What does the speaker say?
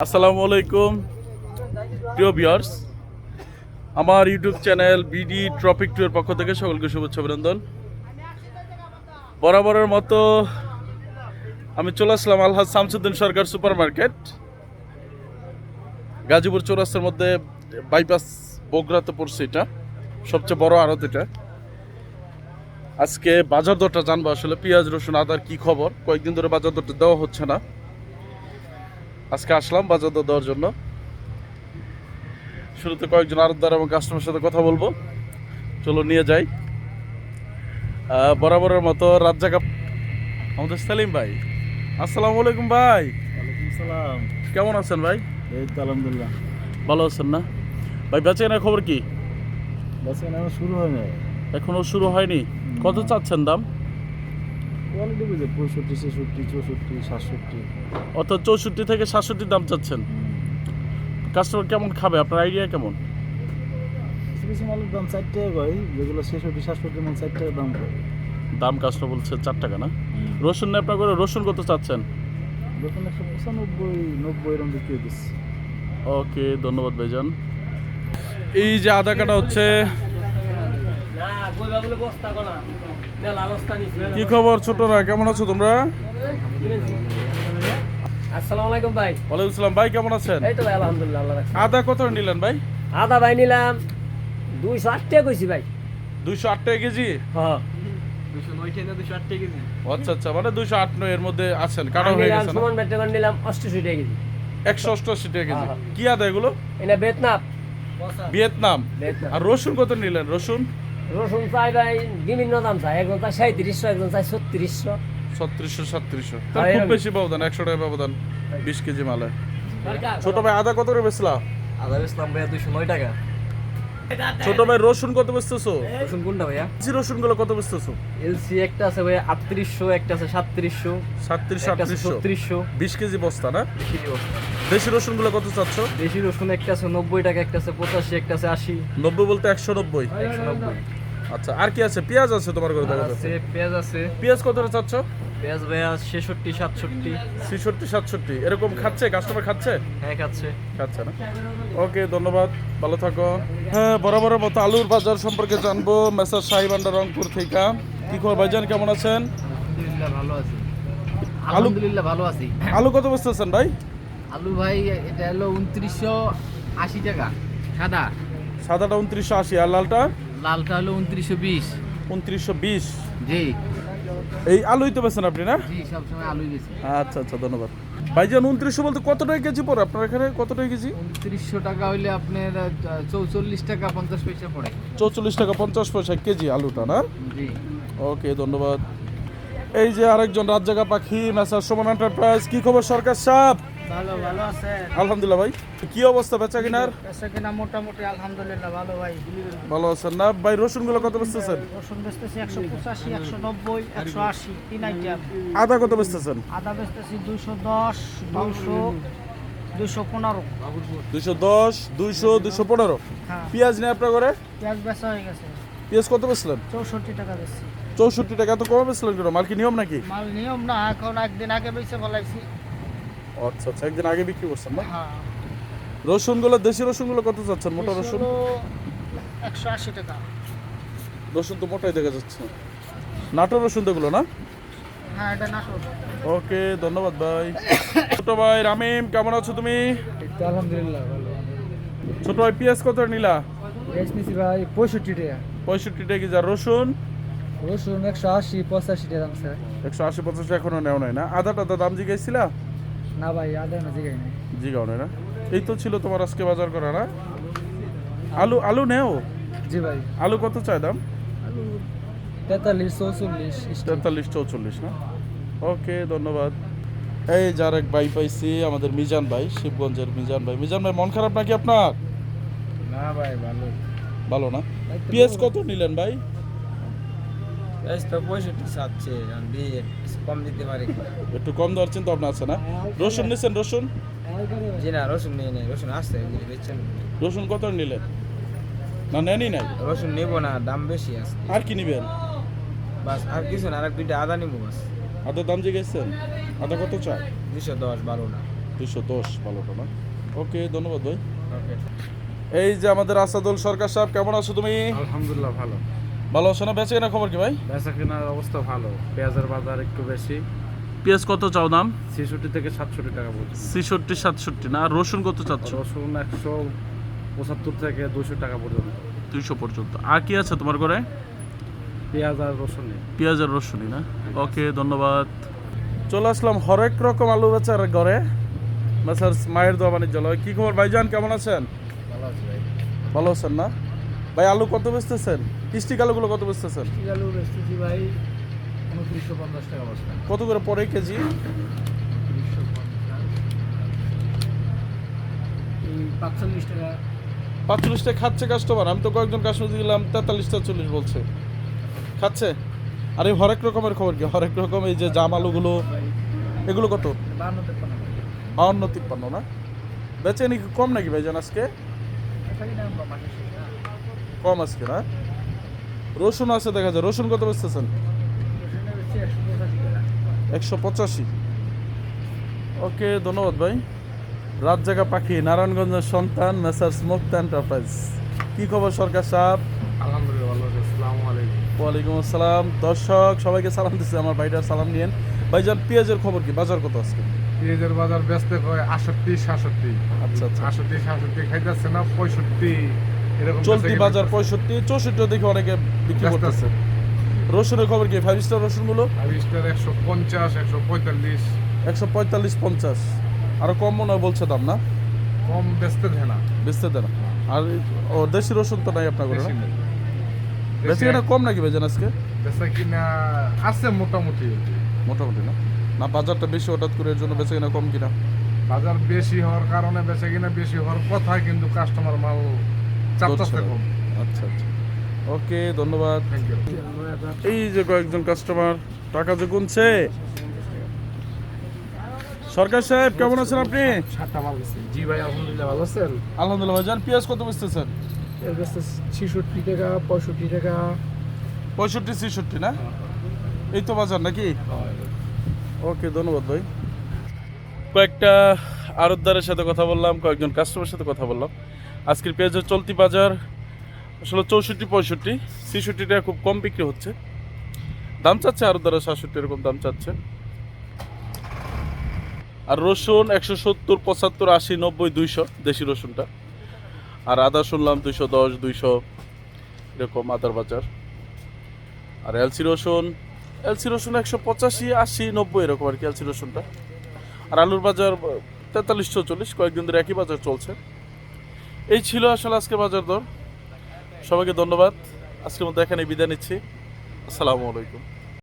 আসসালামু আলাইকুম প্রিয় ভিউয়ার্স, আমার ইউটিউব চ্যানেল বিডি ট্রপিক ট্যুরের পক্ষ থেকে সকলকে শুভেচ্ছা অভিনন্দন। বরাবরের মতো আমি চলে আসলাম আলহাজ শামসুদ্দিন সরকার সুপার মার্কেট, গাজীপুর চৌরাস্তার মধ্যে বাইপাস বগুড়াতে পড়ছে। এটা সবচেয়ে বড় আড়ত। এটা আজকে বাজার দরটা জানবো, আসলে পেঁয়াজ রসুন আদার কি খবর। কয়েকদিন ধরে বাজার দরটা দেওয়া হচ্ছে না, আজকে আসলাম বাজার দর দেওয়ার জন্য। শুরুতে কয়েকজন আড়তদার এবং কাস্টমারের সাথে কথা বলবো, চলো নিয়ে যাই। বরাবরের মতো রাত জায়গা আমাদের সেলিম ভাই। আসসালামু আলাইকুম ভাই। ওয়ালাইকুম সালাম। কেমন আছেন ভাই? এই তো আলহামদুলিল্লাহ ভালো আছেন না ভাই? বেচাকেনার খবর কি? বাস এখন শুরু হয় না, এখনো শুরু হয়নি। কত চাচ্ছেন দাম? কোয়ালিটি বুঝে 65, 66, 64, 67। অর্থাৎ 64 থেকে 67 দাম চাচ্ছেন। কাস্টমার কেমন খাবে, আপনার আইডিয়া কেমন? কিছু কিছু মালের দাম 4 টাকা কয়, যেগুলো 66, 67 মাল 4 টাকা দাম কয়। দাম কাস্টমার বলছে 4 টাকা না? রসুন নেই আপনার করে? রসুন কত চাচ্ছেন? দেখুন 195, 90 এরকম বিক্রি হইতেছে। ওকে, ধন্যবাদ ভাইজান। এই যে আদা কাটা হচ্ছে, কি খবর ছোটরা, কেমন আছো তোমরা? আসসালামু আলাইকুম ভাই। ওয়ালাইকুম আসসালাম ভাই, কেমন আছেন? এই তো ভাই আলহামদুলিল্লাহ, আল্লাহ রাখছে। আদা কত নিলেন ভাই? আদা ভাই নিলাম 208 টাকা কইছি ভাই। 208 টাকা কেজি? হ্যাঁ 209 টাকা 208 টাকা কেজি। আচ্ছা আচ্ছা, মানে 208 এর মধ্যে আছেন, কাটা হয়ে গেছে না? সুমন ভাই টাকা নিলাম 88 টাকা কেজি। 188 টাকা কেজি। হ্যাঁ। কি আদা এগুলো? এটা ভিয়েতনাম। ভিয়েতনাম। ভিয়েতনাম। আর রসুন কত নিলেন? রসুন রসুন চাই ভাই বিভিন্ন দাম চাই, একজন চাই 3700, একজন চাই 3600। 3600 3700, আর খুব এরকম। বেশি ব্যবধান, 100 টাকা ব্যবধান 20 কেজি মালে। ছোট ভাই আদা কত করে বেচলা? আদা বেচলাম ভাইয়া 209 টাকা। ছোট ভাই রসুন কত বেচতেছো? রসুন কোনটা ভাইয়া? জি, রসুন গুলো কত বেচতেছো? এলসি একটা আছে ভাইয়া 3800, একটা আছে 3700, 37 একটা আছে 3800, 3600। 20 কেজি বস্তা না? বেশি অবস্থা। দেশি রসুন গুলো কত চাচ্ছ? দেশি রসুন একটা আছে 90 টাকা, একটা আছে 85, একটা আছে 80, 90 বলতে 190। 190। আচ্ছা, আর কি আছে? পেঁয়াজ আছে তোমার ঘরে? আর দেখা আছে যাচ্ছে পেঁয়াজ আছে। পেঁয়াজ কত করে চাচ্ছ? পেঁয়াজ ভাইয়া 66, 67। 66 67 এরকম খাচ্ছে কাস্টমার? খাচ্ছে হ্যাঁ খাচ্ছে। খাচ্ছে না? ওকে, ধন্যবাদ, ভালো থাকো। হ্যাঁ, বরাবরের মতো আলুর বাজার সম্পর্কে জানবো মেসার শাহিবান্ডার রংপুর থেকে। কি খবর ভাইজান, কেমন আছেন? আলহামদুলিল্লাহ ভালো আছি। আলু- আলহামদুলিল্লাহ ভালো আছি। আলু কত বেচতেছেন ভাই? আলু ভাই এটা হলো 2980 টাকা সাদা, সাদাটা 2980, আর লালটা লালটা হলো 2920। 2920। জি এই আলুই তো বেছেন আপনি না? জি সবসময় আলুই বেশি। আচ্ছা আচ্ছা, ধন্যবাদ ভাইজান। 2900 বলতে কত টাকা কেজি পড়ে আপনার এখানে? কত টাকা কেজি? 2900 টাকা হইলে আপনার 44 টাকা 50 পয়সা পড়ে। 44 টাকা 50 পয়সা কেজি আলুটা না? জি ওকে, ধন্যবাদ। এই যে আরেকজন রাত জাগা পাখি মেসার সুমন এন্টারপ্রাইজ। কি খবর সরকার সাহেব? ভালো ভালো আছে। আলহামদুলিল্লাহ ভাই। কি অবস্থা বেচা কিনার? পেশা কিনা মোটামুটি আলহামদুলিল্লাহ ভালো ভাই। ভালো আছেন না ভাই? রসুন গুলো কত বেচতেছেন? রসুন বেচতেছি 185, 190, 180, 3 আইটেম। আদা কত বেচতেছেন? আদা বেচতেছি 210, 200, 215। 210, 200, 215। হ্যাঁ, পেঁয়াজ নেই আপনার ঘরে? পেঁয়াজ বেচা হয়ে গেছে পেঁয়াজ কত বেচলেন? 64 টাকা বেচছি। 64 টাকা। এত কম বেচলেন কেন? মাল কি নিয়ম নাকি? মাল নিয়ম না, এখন একদিন আগে বেচে ফেলাইছি। আচ্ছা আচ্ছা, একদিন আগে বিক্রি করছেন না? হ্যাঁ, রসুন গুলো, দেশি রসুন গুলো কত চাচ্ছেন? মোটা বেশি রসুন? হলো 180 টাকা। রসুন তো মোটাই দেখা যাচ্ছে। নাটোর রসুন তো এগুলো না? হ্যাঁ, এটা নাটোর। ওকে, ধন্যবাদ ভাই। ছোট ভাই রামিম, কেমন আছো তুমি? আলহামদুলিল্লাহ ভালো। ছোট ভাই পেঁয়াজ কত নিলা? পেঁয়াজ নিছি ভাই 65 টাকা। 65 টাকা কেজি। আর রসুন? রসুন 180, 85 টাকা দাম স্যার। 180 85 এখনো নেও নাই না? আদা টাদা দাম জিজ্ঞাসিলা? না ভাই, আদা না জিগাই নাই। জিগাও নাই না? এই তো ছিল তোমার আজকে বাজার করা না? আলু আলু নেও? জি ভাই। আলু কত চাই দাম? 43, 44, 43 44 না? ওকে, ধন্যবাদ। এই যার এক ভাই পাইছি, আমাদের মিজান ভাই, শিবগঞ্জের মিজান ভাই। মিজান ভাই, মন খারাপ নাকি আপনার? না ভাই ভালো। ভালো না? পেঁয়াজ কত নিলেন ভাই? পেঁয়াজ তো 65 চাচ্ছে, আমি কম দিতে পারি। একটু কম দেওয়ার চিন্তা ভাবনা আছে না? রসুন নিছেন? রসুন জি না, রসুন নেই নাই, রসুন আসছে বেচছেন। রসুন কত নিলেন? না নেনই নাই? রসুন নেবো না, দাম বেশি আছে। আর কি নিবেন? বাস আর কিছু না, আর এক দুইটা আদা নিবো বাস। আদার দাম জিজ্ঞেসছেন? আদা কত চাই? 210, 12 না। 210 ভালোটা না। ওকে, ধন্যবাদ ভাই। এই যে আমাদের আসাদুল সরকার সাহেব, কেমন আছো তুমি? আলহামদুলিল্লাহ ভালো। ভালো আছো না? বেঁচে কিনা খবর কি ভাই? বেচা কেনার অবস্থা ভালো, পেঁয়াজের বাজার একটু বেশি, পেঁয়াজ কত চাও দাম? 66 থেকে 67 টাকা পর্যন্ত। 66-67 না। আর রসুন কত চাচ্ছ? রসুন 175 থেকে 200 টাকা পর্যন্ত। 200 পর্যন্ত। আর কি আছে তোমার ঘরে? পেঁয়াজ আর রসুন নেই। পেঁয়াজ আর রসুনই না। ওকে, ধন্যবাদ। চলে আসলাম হরেক রকম আলু বেচার ঘরে, মেসার মায়ের দোয়া বাণিজ্যালয়। কি খবর ভাইজান, কেমন আছেন? ভালো আছে ভাই। ভালো আছেন না ভাই? আলু কত বেচতেছেন? স্টিক আলুগুলো কত বেচতেছেন? আলু বেচতেছি ভাই 2950 টাকা বস্তা। কত করে পড়ে কেজি? 45 টাকা। 45 টাকা খাচ্ছে কাস্টমার। আমি তো কয়েকজন কাস্টমার দিলাম 43টা 40 বলছে। খাচ্ছে। আর এই হরেক রকমের খবর কি? হরেক রকম এই যে জাম আলুগুলো, এগুলো কত? 52-53 না? বেচে নাকি কম নাকি ভাইজান আজকে? কম আজকে না? রসুন আছে দেখা যায়। রসুন কত বেচতেছেন? 185। ওকে, ধন্যবাদ ভাই। রাত জাগা পাখি, নারায়ণগঞ্জের সন্তান, মেসার্স মুক্তা এন্টারপ্রাইজ। কি খবর সরকার সাহেব? আলহামদুলিল্লাহ ভালো আছে। আসসালামু আলাইকুম। ওয়ালাইকুম আসসালাম। দর্শক সবাইকে সালাম দিচ্ছে, আমার ভাইটার সালাম নিয়েন। ভাইজান পেঁয়াজের খবর কি? বাজার কত আজকে? পেঁয়াজের বাজার ব্যস্ত হয় 68-67। আচ্ছা আচ্ছা। 68-67 খাইতেছে না, 65 এরকম চলতি বাজার 65, 64 দেখে অনেকে বিক্রি ব্যস্ত করতেছে। রসুনের খবর কি? 5 স্টার রসুনগুলো? আবিষ্টার 150, 145 145-50। আরো কম মনে হয় বলছে দাম না? কম ব্যস্ত দেয় না। বেচতে দেন। আর ও দেশি রসুন তো নাই আপনার ঘরে? বেশি নেই। বেশি কিনা কম নাকি ভাইজান আজকে? বেচা কিনা আছে মোটামুটি। মোটামুটি না? না বাজারটা বেশি হঠাৎ করে এর জন্য বেচে কিনা কম কিনা? বাজার বেশি হওয়ার কারণে বেচা কিনা বেশি হওয়ার কথা, কিন্তু কাস্টমার মাল চাপতাছে কম। আচ্ছা আচ্ছা। ওকে, ধন্যবাদ। Thank you. এই যে কয়েকজন কাস্টমার টাকা যে গুনছে। সরকার সাহেব, কেমন আছেন আপনি? সাতটা মাল বেচছি। জি ভাই, আলহামদুলিল্লাহ ভালো আছেন? আলহামদুলিল্লাহ ভাইজান। পেঁয়াজ কত বেচতেছেন? এর বেচতে 66 টাকা, 65 টাকা। 65-66 না? এই তো বাজার নাকি? ওকে, ধন্যবাদ ভাই। কয়েকটা আড়তদারের সাথে কথা বললাম, কয়েকজন কাস্টমারের সাথে কথা বললাম। আজকের পেঁয়াজের চলতি বাজার আসলে 64-65, 66 টাকা খুব কম বিক্রি হচ্ছে। দাম চাচ্ছে আড়তদারা 67 এরকম দাম চাচ্ছে। আর রসুন 170, 75, 80, 90, 200 দেশি রসুনটা। আর আদা শুনলাম 210, 200 এরকম আদার বাজার। আর এলসি রসুন 185, 80, 90 এরকম আর কি এলসি রসুনটা। আর আলুর বাজার 43-44, কয়েকদিন ধরে একই বাজার চলছে। এই ছিল আসলে আজকে বাজার দর। সবাইকে ধন্যবাদ। আজকের মতো এখানে বিদায় নিচ্ছি। আসসালামু আলাইকুম।